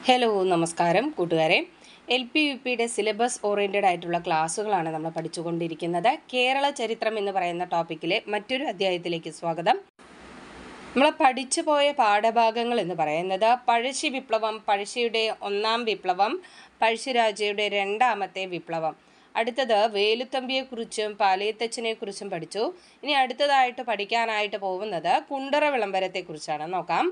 Hello നമസ്കാരം കൂട്ടുകാരെ. LP UPയുടെ syllabus oriented ആയിട്ടുള്ള ക്ലാസ്സുകളാണ് നമ്മൾ പഠിച്ചുകൊണ്ടിരിക്കുന്നത്. കേരള ചരിത്രം എന്ന് പറയുന്ന ടോപ്പിക്കിലെ മറ്റൊരു അധ്യായത്തിലേക്ക് സ്വാഗതം. നമ്മൾ പഠിച്ചു പോയ പാഠഭാഗങ്ങൾ എന്ന് പറയുന്നത് പഴശ്ശി വിപ്ലവം, പഴശ്ശിയുടെ ഒന്നാം വിപ്ലവം, പഴശ്ശിരാജയുടെ രണ്ടാമത്തെ വിപ്ലവം. അടുത്തത് വേലുത്തമ്പിയെക്കുറിച്ചും പാലിയത്തച്ഛനെക്കുറിച്ചും പഠിച്ചു. ഇനി അടുത്തതായിട്ട് പഠിക്കാനായിട്ട് പോകുന്നത് കുണ്ടറ വിളംബരത്തെക്കുറിച്ചാണ്. നോക്കാം.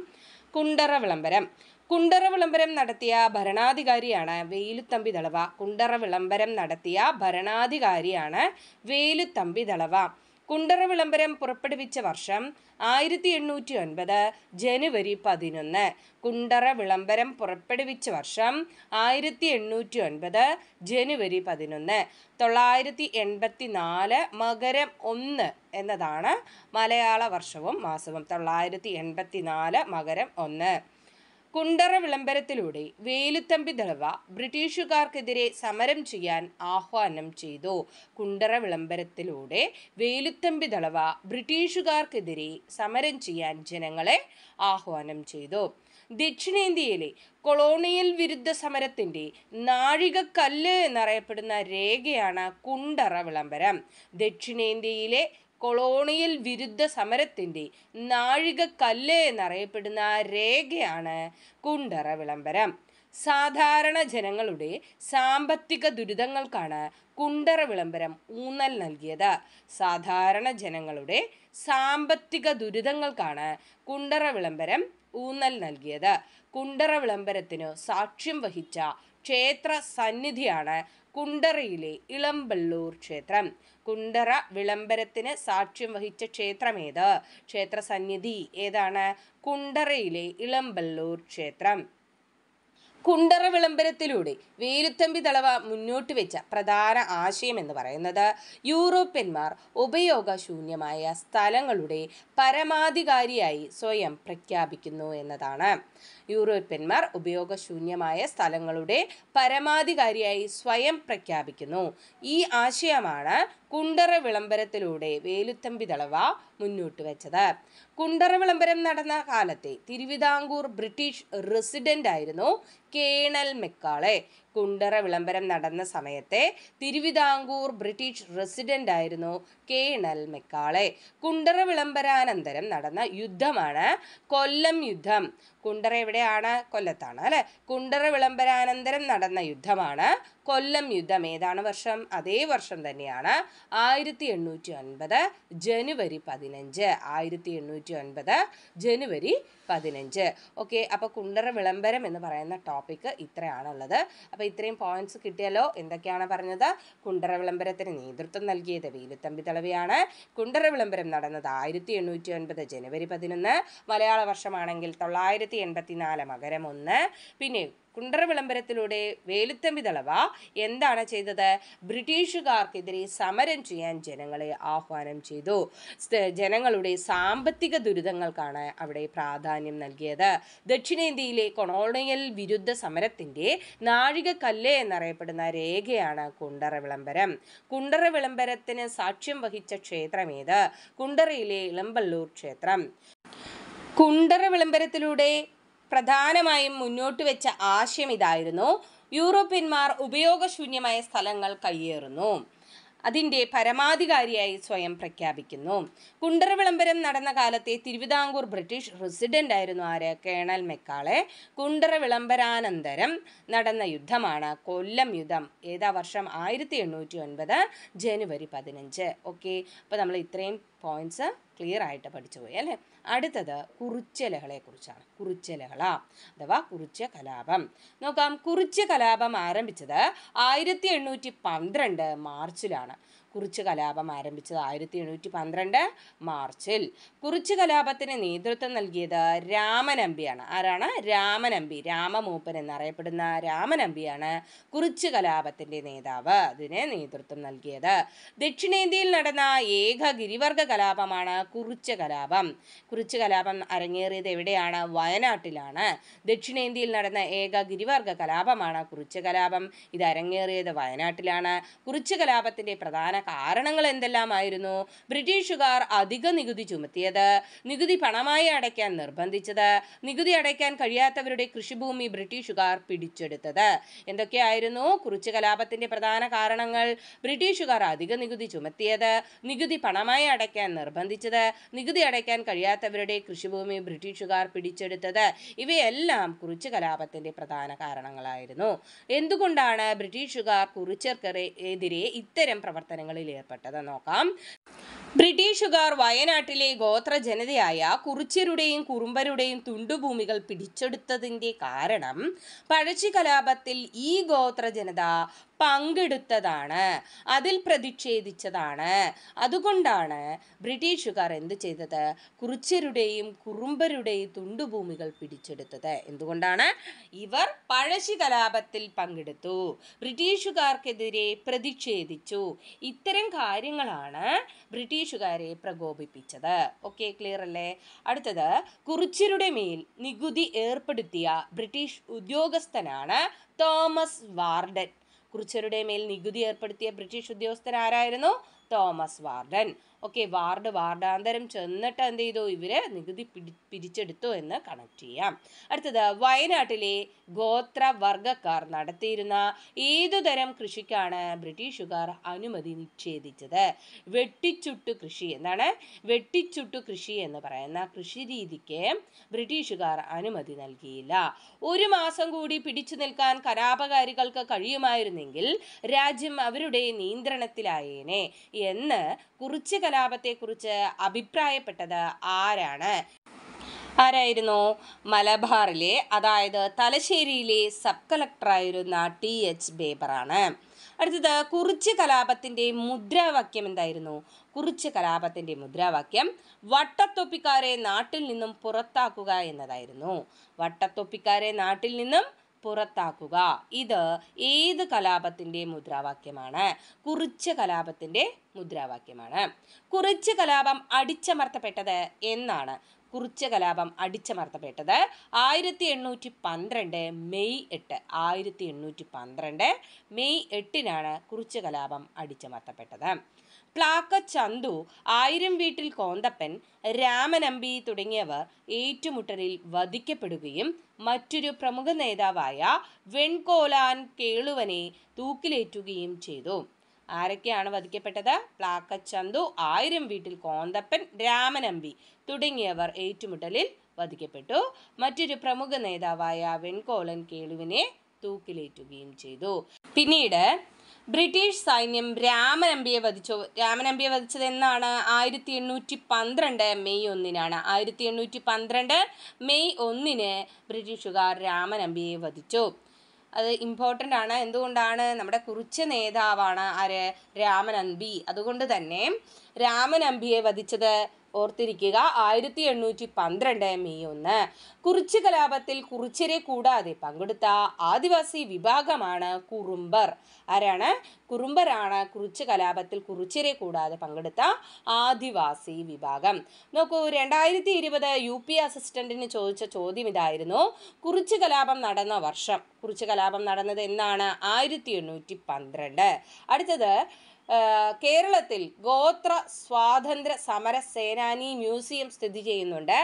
കുണ്ടറ വിളംബരം നടത്തിയ ഭരണാധികാരിയാണ് വേലുത്തമ്പി ദളവ. കുണ്ടറ വിളംബരം നടത്തിയ ഭരണാധികാരിയാണ് വേലുത്തമ്പി ദളവ. കുണ്ടറ വിളംബരം പുറപ്പെടുവിച്ച വർഷം 1809 ജനുവരി 11. കുണ്ടറ വിളംബരം പുറപ്പെടുവിച്ച വർഷം 1809 ജനുവരി 11. 984 മകരം 1 എന്നതാണ് മലയാള വർഷവും മാസവും. 984 മകരം 1. കുണ്ടറ വിളംബരത്തിലൂടെ വേലുത്തമ്പി ദളവ ബ്രിട്ടീഷുകാർക്കെതിരെ സമരം ചെയ്യാൻ ആഹ്വാനം ചെയ്തു. കുണ്ടറ വിളംബരത്തിലൂടെ വേലുത്തമ്പി ദളവ ബ്രിട്ടീഷുകാർക്കെതിരെ സമരം ചെയ്യാൻ ജനങ്ങളെ ആഹ്വാനം ചെയ്തു. ദക്ഷിണേന്ത്യയിലെ കൊളോണിയൽ വിരുദ്ധ സമരത്തിൻ്റെ നാഴികക്കല്ല് എന്നറിയപ്പെടുന്ന രേഖയാണ് കുണ്ടറ വിളംബരം. ദക്ഷിണേന്ത്യയിലെ കൊളോണിയൽ വിരുദ്ധ സമരത്തിൻ്റെ നാഴികക്കല്ല് എന്നറിയപ്പെടുന്ന രേഖയാണ് കുണ്ടറ വിളംബരം. സാധാരണ ജനങ്ങളുടെ സാമ്പത്തിക ദുരിതങ്ങൾക്കാണ് കുണ്ടറ വിളംബരം ഊന്നൽ നൽകിയത്. സാധാരണ ജനങ്ങളുടെ സാമ്പത്തിക ദുരിതങ്ങൾക്കാണ് കുണ്ടറ വിളംബരം ഊന്നൽ നൽകിയത്. കുണ്ടറ വിളംബരത്തിന് സാക്ഷ്യം വഹിച്ച ക്ഷേത്ര സന്നിധിയാണ് കുണ്ടറയിലെ ഇളമ്പള്ളൂർ ക്ഷേത്രം. കുണ്ടറ വിളംബരത്തിന് സാക്ഷ്യം വഹിച്ച ക്ഷേത്രമേത്? ക്ഷേത്ര സന്നിധി ഏതാണ്? കുണ്ടറയിലെ ഇളമ്പള്ളൂർ ക്ഷേത്രം. കുണ്ടറ വിളംബരത്തിലൂടെ വേലുത്തമ്പി ദളവ മുന്നോട്ട് വെച്ച പ്രധാന ആശയം എന്ന് പറയുന്നത് യൂറോപ്യന്മാർ ഉപയോഗശൂന്യമായ സ്ഥലങ്ങളുടെ പരമാധികാരിയായി സ്വയം പ്രഖ്യാപിക്കുന്നു എന്നതാണ്. യൂറോപ്യന്മാർ ഉപയോഗശൂന്യമായ സ്ഥലങ്ങളുടെ പരമാധികാരിയായി സ്വയം പ്രഖ്യാപിക്കുന്നു. ഈ ആശയമാണ് കുണ്ടറ വിളംബരത്തിലൂടെ വേലുത്തമ്പി ദളവ മുന്നോട്ട് വെച്ചത്. കുണ്ടറ വിളംബരം നടന്ന കാലത്തെ തിരുവിതാംകൂർ ബ്രിട്ടീഷ് റെസിഡന്റ് ആയിരുന്നു കേണൽ മെക്കാളെ. കുണ്ടറ വിളംബരം നടന്ന സമയത്തെ തിരുവിതാംകൂർ ബ്രിട്ടീഷ് റെസിഡന്റ് ആയിരുന്നു കേണൽ മെക്കാളെ. കുണ്ടറ വിളംബരാനന്തരം നടന്ന യുദ്ധമാണ് കൊല്ലം യുദ്ധം. കുണ്ടറ എവിടെയാണ്? കൊല്ലത്താണ് അല്ലെ. കുണ്ടറ വിളംബരാനന്തരം നടന്ന യുദ്ധമാണ് കൊല്ലം യുദ്ധം. ഏതാണ് വർഷം? അതേ വർഷം തന്നെയാണ് 1809 ജനുവരി 15. 1809 ജനുവരി 15. ഓക്കെ, അപ്പോൾ കുണ്ടറ വിളംബരം എന്ന് പറയുന്ന ടോപ്പിക്ക് ഇത്രയാണുള്ളത്. അപ്പോൾ ഇത്രയും പോയിന്റ്സ് കിട്ടിയല്ലോ. എന്തൊക്കെയാണ് പറഞ്ഞത്? കുണ്ടറ വിളംബരത്തിന് നേതൃത്വം നൽകിയത് വേലുത്തമ്പി ദളവയാണ്. കുണ്ടറ വിളംബരം നടന്നത് 1809 ജനുവരി 11. മലയാള വർഷമാണെങ്കിൽ 984 മകരം 1. പിന്നെ കുണ്ടറ വിളംബരത്തിലൂടെ വേലുത്തമ്പി ദളവ എന്താണ് ചെയ്തത്? ബ്രിട്ടീഷുകാർക്കെതിരെ സമരം ചെയ്യാൻ ജനങ്ങളെ ആഹ്വാനം ചെയ്തു. ജനങ്ങളുടെ സാമ്പത്തിക ദുരിതങ്ങൾക്കാണ് അവിടെ പ്രാധാന്യം നൽകിയത്. ദക്ഷിണേന്ത്യയിലെ കൊളോണിയൽ വിരുദ്ധ സമരത്തിൻ്റെ നാഴികക്കല്ല് എന്നറിയപ്പെടുന്ന രേഖയാണ് കുണ്ടറ വിളംബരം. കുണ്ടറ വിളംബരത്തിന് സാക്ഷ്യം വഹിച്ച ക്ഷേത്രമേത്? കുണ്ടറയിലെ ഇളമ്പള്ളൂർ ക്ഷേത്രം. കുണ്ടറ വിളംബരത്തിലൂടെ പ്രധാനമായും മുന്നോട്ട് വെച്ച ആശയം ഇതായിരുന്നു: യൂറോപ്യന്മാർ ഉപയോഗശൂന്യമായ സ്ഥലങ്ങൾ കയ്യേറുന്നു, അതിൻ്റെ പരമാധികാരിയായി സ്വയം പ്രഖ്യാപിക്കുന്നു. കുണ്ടറ വിളംബരം നടന്ന കാലത്തെ തിരുവിതാംകൂർ ബ്രിട്ടീഷ് റെസിഡന്റ് ആയിരുന്നു ആര്? Colonel Macaulay. കുണ്ടറ വിളംബരാനന്തരം നടന്ന യുദ്ധമാണ് കൊല്ലം യുദ്ധം. ഏതാ വർഷം? 1809 ജനുവരി 15. ഓക്കെ, അപ്പോൾ നമ്മൾ ഇത്രയും പോയിന്റ്സ് ക്ലിയർ ആയിട്ട് പഠിച്ചു പോയി അല്ലേ. അടുത്തത് കുറിച്യലകളെ കുറിച്ചാണ്. കുറിച്യലകള അഥവാ കുറിച്യ കലാപം. നോക്കാം. കുറിച്യ കലാപം ആരംഭിച്ചത് 1812 മാർച്ചിലാണ്. കുറിച്യ കലാപം ആരംഭിച്ചത് 1812 മാർച്ചിൽ. കുറിച്യ കലാപത്തിന് നേതൃത്വം നൽകിയത് രാമനമ്പിയാണ്. ആരാണ്? രാമനമ്പി. രാമമൂപ്പൻ എന്നറിയപ്പെടുന്ന രാമനമ്പിയാണ് കുറിച്യ കലാപത്തിൻ്റെ നേതാവ്. അതിന് നേതൃത്വം നൽകിയത്. ദക്ഷിണേന്ത്യയിൽ നടന്ന ഏക ഗിരിവർഗ കലാപമാണ് കുറിച്യ കലാപം. കുറിച്യ കലാപം അരങ്ങേറിയത് എവിടെയാണ്? വയനാട്ടിലാണ്. ദക്ഷിണേന്ത്യയിൽ നടന്ന ഏക ഗിരിവർഗ കലാപമാണ് കുറിച്യ കലാപം. ഇത് അരങ്ങേറിയത് വയനാട്ടിലാണ്. കുറിച്യ കലാപത്തിൻ്റെ പ്രധാന കാരണങ്ങൾ എന്തെല്ലാമായിരുന്നു? ബ്രിട്ടീഷുകാർ അധിക നികുതി ചുമത്തിയത്, നികുതി പണമായി അടയ്ക്കാൻ നിർബന്ധിച്ചത്, നികുതി അടയ്ക്കാൻ കഴിയാത്തവരുടെ കൃഷിഭൂമി ബ്രിട്ടീഷുകാർ പിടിച്ചെടുത്തത്. എന്തൊക്കെയായിരുന്നു കുറിച്യ കലാപത്തിന്റെ പ്രധാന കാരണങ്ങൾ? ബ്രിട്ടീഷുകാർ അധിക നികുതി ചുമത്തിയത്, നികുതി പണമായി അടയ്ക്കാൻ നിർബന്ധിച്ചത്, നികുതി അടയ്ക്കാൻ കഴിയാത്തവരുടെ കൃഷിഭൂമി ബ്രിട്ടീഷുകാർ പിടിച്ചെടുത്തത്. ഇവയെല്ലാം കുറിച്യ കലാപത്തിന്റെ പ്രധാന കാരണങ്ങളായിരുന്നു. എന്തുകൊണ്ടാണ് ബ്രിട്ടീഷുകാർ കുറിച്യർക്കെതിരെ ഇത്തരം പ്രവർത്തനങ്ങളിൽ ഏർപ്പെട്ടത് നോക്കാം. ബ്രിട്ടീഷുകാർ വയനാട്ടിലെ ഗോത്ര ജനതയായ കുറിച്യരുടെയും കുറുമ്പരുടെയും തുണ്ടുഭൂമികൾ പിടിച്ചെടുത്തതിൻ്റെ കാരണം പഴശ്ശി കലാപത്തിൽ ഈ ഗോത്ര ജനത പങ്കെടുത്തതാണ്, അതിൽ പ്രതിഷേധിച്ചതാണ്. അതുകൊണ്ടാണ് ബ്രിട്ടീഷുകാർ എന്ത് ചെയ്തത്? കുറിച്യരുടെയും കുറുമ്പരുടെയും തുണ്ടുഭൂമികൾ പിടിച്ചെടുത്തത്. എന്തുകൊണ്ടാണ്? ഇവർ പഴശ്ശി കലാപത്തിൽ പങ്കെടുത്തു, ബ്രിട്ടീഷുകാർക്കെതിരെ പ്രതിഷേധിച്ചു. ഇത്തരം കാര്യങ്ങളാണ് ബ്രിട്ടീഷുകാരെ പ്രകോപിപ്പിച്ചത്. ഓക്കെ, ക്ലിയർ അല്ലേ? അടുത്തത്, കുറിച്യരുടെ മേൽ നികുതി ഏർപ്പെടുത്തിയ ബ്രിട്ടീഷ് ഉദ്യോഗസ്ഥനാണ് തോമസ് വാർഡൻ. കുറിച്യരുടെ മേൽ നികുതി ഏർപ്പെടുത്തിയ ബ്രിട്ടീഷ് ഉദ്യോഗസ്ഥൻ ആരായിരുന്നു? Thomas warden. ഓക്കെ, വാർഡാന്തരം ചെന്നിട്ട് എന്ത് ചെയ്തു? ഇവര് നികുതി പിരിച്ചെടുത്തു എന്ന് കണക്ട് ചെയ്യാം. അടുത്തത്, വയനാട്ടിലെ ഗോത്രവർഗക്കാർ നടത്തിയിരുന്ന ഏതുതരം കൃഷിക്കാണ് ബ്രിട്ടീഷുകാർ അനുമതി നിഷേധിച്ചത്? വെട്ടിച്ചുട്ടു കൃഷി. എന്താണ് വെട്ടിച്ചുട്ടു കൃഷി എന്ന് പറയുന്ന കൃഷി രീതിക്ക് ബ്രിട്ടീഷുകാർ അനുമതി നൽകിയില്ല. 1 മാസം കൂടി പിടിച്ചു നിൽക്കാൻ കലാപകാരികൾക്ക് കഴിയുമായിരുന്നെങ്കിൽ രാജ്യം അവരുടെ നിയന്ത്രണത്തിലായേനെ എന്ന് കുറിച്യ കലാപത്തെക്കുറിച്ച് അഭിപ്രായപ്പെട്ടത് ആരായിരുന്നു? മലബാറിലെ, അതായത് തലശ്ശേരിയിലെ സബ് കളക്ടറായിരുന്ന TH ബേബറാണ്. അടുത്തത്, കുറിച്യ കലാപത്തിന്റെ മുദ്രാവാക്യം എന്തായിരുന്നു? കുറിച്യ കലാപത്തിന്റെ മുദ്രാവാക്യം വട്ടത്തൊപ്പിക്കാരെ നാട്ടിൽ നിന്നും പുറത്താക്കുക എന്നതായിരുന്നു. വട്ടത്തൊപ്പിക്കാരെ നാട്ടിൽ നിന്നും പുറത്താക്കുക. ഇത് ഏത് കലാപത്തിന്റെ മുദ്രാവാക്യമാണ്? കുറിച്യ കലാപത്തിന്റെ മുദ്രാവാക്യമാണ്. കുറിച്യ കലാപം അടിച്ചമർത്തപ്പെട്ടത് എന്നാണ്? കുറിച്യ കലാപം അടിച്ചമർത്തപ്പെട്ടത് 1812 മെയ് 8. 1812 മെയ് 8-നാണ് കുറിച്യ കലാപം അടിച്ചമർത്തപ്പെട്ടത്. പ്ലാക്കച്ചന്തു, 1000 വീട്ടിൽ കോന്തപ്പൻ, രാമനമ്പി തുടങ്ങിയവർ ഏറ്റുമുട്ടലിൽ വധിക്കപ്പെടുകയും മറ്റൊരു പ്രമുഖ നേതാവായ വെൺകോലാൻ കേളുവനെ തൂക്കിലേറ്റുകയും ചെയ്തു. ആരൊക്കെയാണ് വധിക്കപ്പെട്ടത്? പ്ലാക്കച്ചന്തു, 1000 വീട്ടിൽ കോന്തപ്പൻ, രാമനമ്പി തുടങ്ങിയവർ ഏറ്റുമുട്ടലിൽ വധിക്കപ്പെട്ടു. മറ്റൊരു പ്രമുഖ നേതാവായ വെൺകോലൻ കേളുവിനെ തൂക്കിലേറ്റുകയും ചെയ്തു. പിന്നീട് ബ്രിട്ടീഷ് സൈന്യം രാമനമ്പിയെ വധിച്ചു. രാമനമ്പിയെ വധിച്ചത് എന്നാണ്? 1812 മെയ് 1-നാണ്. 1812 മെയ് 1-ന് ബ്രിട്ടീഷുകാർ രാമനമ്പിയെ വധിച്ചു. അത് ഇമ്പോർട്ടൻ്റ് ആണ്. എന്തുകൊണ്ടാണ്? നമ്മുടെ കുറിച്യ നേതാവാണ് ആര്? രാമനമ്പി. അതുകൊണ്ട് തന്നെ രാമനമ്പിയെ വധിച്ചത് ഓർത്തിരിക്കുക 1812 മെയ് 1. കുറിച്യ കലാപത്തിൽ കുറിച്യരെ കൂടാതെ പങ്കെടുത്ത ആദിവാസി വിഭാഗമാണ് കുറുമ്പർ. ആരാണ്? കുറുമ്പരാണ് കുറിച്യ കലാപത്തിൽ കുറിച്യരെ കൂടാതെ പങ്കെടുത്ത ആദിവാസി വിഭാഗം. നോക്കൂ, 2020 UP അസിസ്റ്റന്റിന് ചോദിച്ച ചോദ്യം ഇതായിരുന്നു: കുറിച്യ കലാപം നടന്ന വർഷം. കുറിച്യ കലാപം നടന്നത് എന്നാണ്? 1812. അടുത്തത്, കേരളത്തിൽ ഗോത്ര സ്വാതന്ത്ര്യ സമര സേനാനി മ്യൂസിയം സ്ഥിതി ചെയ്യുന്നുണ്ട്.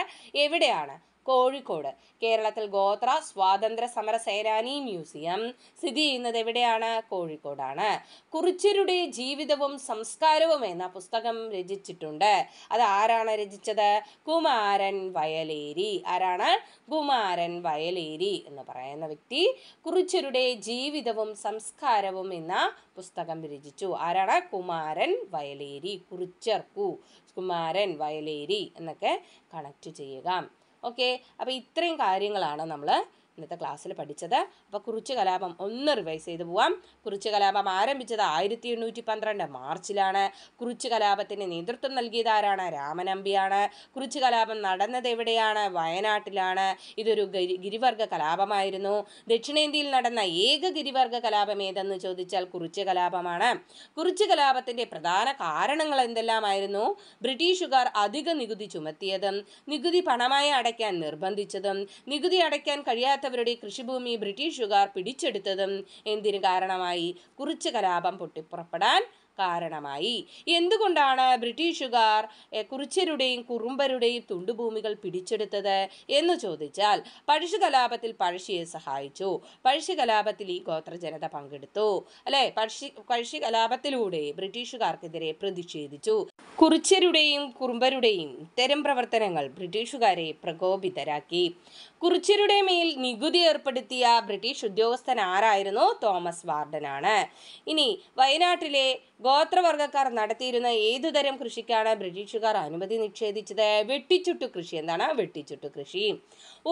എവിടെയാണ്? കോഴിക്കോട്. കേരളത്തിൽ ഗോത്ര സ്വാതന്ത്ര്യ സമര സേനാനി മ്യൂസിയം സ്ഥിതി ചെയ്യുന്നത് എവിടെയാണ്? കോഴിക്കോടാണ്. കുറിച്യരുടെ ജീവിതവും സംസ്കാരവും എന്ന പുസ്തകം രചിച്ചിട്ടുണ്ട്. അത് ആരാണ് രചിച്ചത്? കുമാരൻ വയലേരി. ആരാണ്? കുമാരൻ വയലേരി എന്ന് പറയുന്ന വ്യക്തി കുറിച്യരുടെ ജീവിതവും സംസ്കാരവും എന്ന പുസ്തകം രചിച്ചു. ആരാണ്? കുമാരൻ വയലേരി. കുറിച്യർക്കു കുമാരൻ വയലേരി എന്നൊക്കെ കണക്ട് ചെയ്യുക. ഓക്കെ, അപ്പോൾ ഇത്രയും കാര്യങ്ങളാണ് നമ്മൾ ഇന്നത്തെ ക്ലാസ്സിൽ പഠിച്ചത്. അപ്പോൾ കുറിച്യ കലാപം ഒന്ന് റിവൈസ് ചെയ്ത് പോവാം. കുറിച്യ കലാപം ആരംഭിച്ചത് 1812 മാർച്ചിലാണ്. കുറിച്യ കലാപത്തിന് നേതൃത്വം നൽകിയത് ആരാണ്? രാമനമ്പിയാണ്. കുറിച്യ കലാപം നടന്നത് എവിടെയാണ്? വയനാട്ടിലാണ്. ഇതൊരു ഗിരിവർഗ കലാപമായിരുന്നു. ദക്ഷിണേന്ത്യയിൽ നടന്ന ഏക ഗിരിവർഗ കലാപം ഏതെന്ന് ചോദിച്ചാൽ കുറിച്യ കലാപമാണ്. കുറിച്യ കലാപത്തിന്റെ പ്രധാന കാരണങ്ങൾ എന്തെല്ലാമായിരുന്നു? ബ്രിട്ടീഷുകാർ അധിക നികുതി ചുമത്തിയതും, നികുതി പണമായി അടയ്ക്കാൻ നിർബന്ധിച്ചതും, നികുതി അടയ്ക്കാൻ കഴിയാത്തവരുടെ കൃഷിഭൂമി ബ്രിട്ടീഷുകാർ പിടിച്ചെടുത്തതും എന്തിനു കാരണമായി? കുറിച്യ കലാപം പൊട്ടിപ്പുറപ്പെടാൻ കാരണമായി. എന്തുകൊണ്ടാണ് ബ്രിട്ടീഷുകാർ കുറിച്യരുടെയും കുറുമ്പരുടെയും തുണ്ടുഭൂമികൾ പിടിച്ചെടുത്തത് എന്ന് ചോദിച്ചാൽ പഴശ്ശി കലാപത്തിൽ പഴശ്ശിയെ സഹായിച്ചു. പഴശ്ശി കലാപത്തിൽ ഈ ഗോത്ര ജനത പങ്കെടുത്തു അല്ലെ. പഴശ്ശി കലാപത്തിലൂടെ ബ്രിട്ടീഷുകാർക്കെതിരെ പ്രതിഷേധിച്ചു. കുറിച്യരുടെയും കുറുമ്പരുടെയും ഇത്തരം പ്രവർത്തനങ്ങൾ ബ്രിട്ടീഷുകാരെ പ്രകോപിതരാക്കി. കുറിച്യരുടെ മേൽ നികുതി ഏർപ്പെടുത്തിയ ബ്രിട്ടീഷ് ഉദ്യോഗസ്ഥൻ ആരായിരുന്നു? തോമസ് വാർഡനാണ്. ഇനി വയനാട്ടിലെ ഗോത്രവർഗക്കാർ നടത്തിയിരുന്ന ഏതുതരം കൃഷിക്കാണ് ബ്രിട്ടീഷുകാർ അനുമതി നിഷേധിച്ചത്? വെട്ടിച്ചുട്ടു കൃഷി. എന്താണ് വെട്ടിച്ചുട്ടു കൃഷി?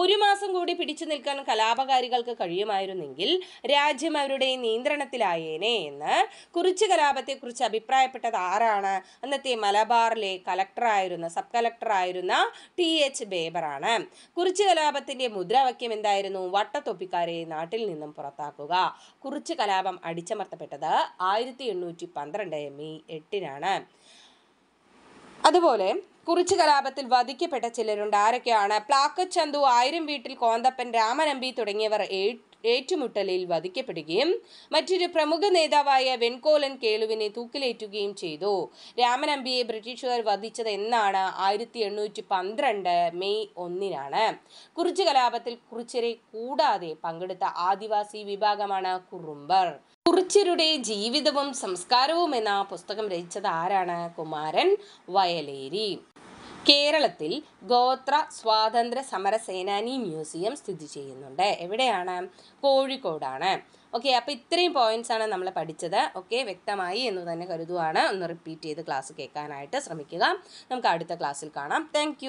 1 മാസം കൂടി പിടിച്ചു നിൽക്കാൻ കലാപകാരികൾക്ക് കഴിയുമായിരുന്നെങ്കിൽ രാജ്യം അവരുടെ നിയന്ത്രണത്തിലായേനെ എന്ന് കുറിച്യ കലാപത്തെക്കുറിച്ച് അഭിപ്രായപ്പെട്ടത് ആരാണ്? അന്നത്തെ മലബാറിലെ സബ് കളക്ടറായിരുന്ന TH ബേബറാണ്. കുറിച്യ കലാപത്തിന്റെ മുദ്രാവാക്യം എന്തായിരുന്നു? വട്ടത്തൊപ്പിക്കാരെ നാട്ടിൽ നിന്നും പുറത്താക്കുക. കുറിച്യ കലാപം അടിച്ചമർത്തപ്പെട്ടത് 1812 മെയ് 8-നാണ്. അതുപോലെ കുറിച്യ കലാപത്തിൽ വധിക്കപ്പെട്ട ചിലരുണ്ട്. ആരൊക്കെയാണ്? പ്ലാക്കറ്റ് ചന്തു, ആയിരം വീട്ടിൽ കോന്തപ്പൻ, രാമനമ്പി തുടങ്ങിയവർ ഏറ്റുമുട്ടലിൽ വധിക്കപ്പെടുകയും മറ്റൊരു പ്രമുഖ നേതാവായ വെൺകോലൻ കേളുവിനെ തൂക്കിലേറ്റുകയും ചെയ്തു. രാമനമ്പിയെ ബ്രിട്ടീഷുകാർ വധിച്ചത് എന്നാണ്? 1812 മെയ് 1-നാണ്. കുറിച്യ കലാപത്തിൽ കുറിച്യരെ കൂടാതെ പങ്കെടുത്ത ആദിവാസി വിഭാഗമാണ് കുറുമ്പർ. കുറിച്യരുടെ ജീവിതവും സംസ്കാരവും എന്ന പുസ്തകം രചിച്ചത് ആരാണ്? കുമാരൻ വയലേരി. കേരളത്തിൽ ഗോത്ര സ്വാതന്ത്ര്യ സമര സേനാനി മ്യൂസിയം സ്ഥിതി ചെയ്യുന്നുണ്ട്. എവിടെയാണ്? കോഴിക്കോടാണ്. ഓക്കെ, അപ്പോൾ ഇത്രയും പോയിന്റ്സ് ആണ് നമ്മൾ പഠിച്ചത്. ഓക്കെ, വ്യക്തമായി എന്ന് തന്നെ കരുതുവാണ്. ഒന്ന് റിപ്പീറ്റ് ചെയ്ത് ക്ലാസ് കേൾക്കാനായിട്ട് ശ്രമിക്കുക. നമുക്ക് അടുത്ത ക്ലാസ്സിൽ കാണാം. താങ്ക്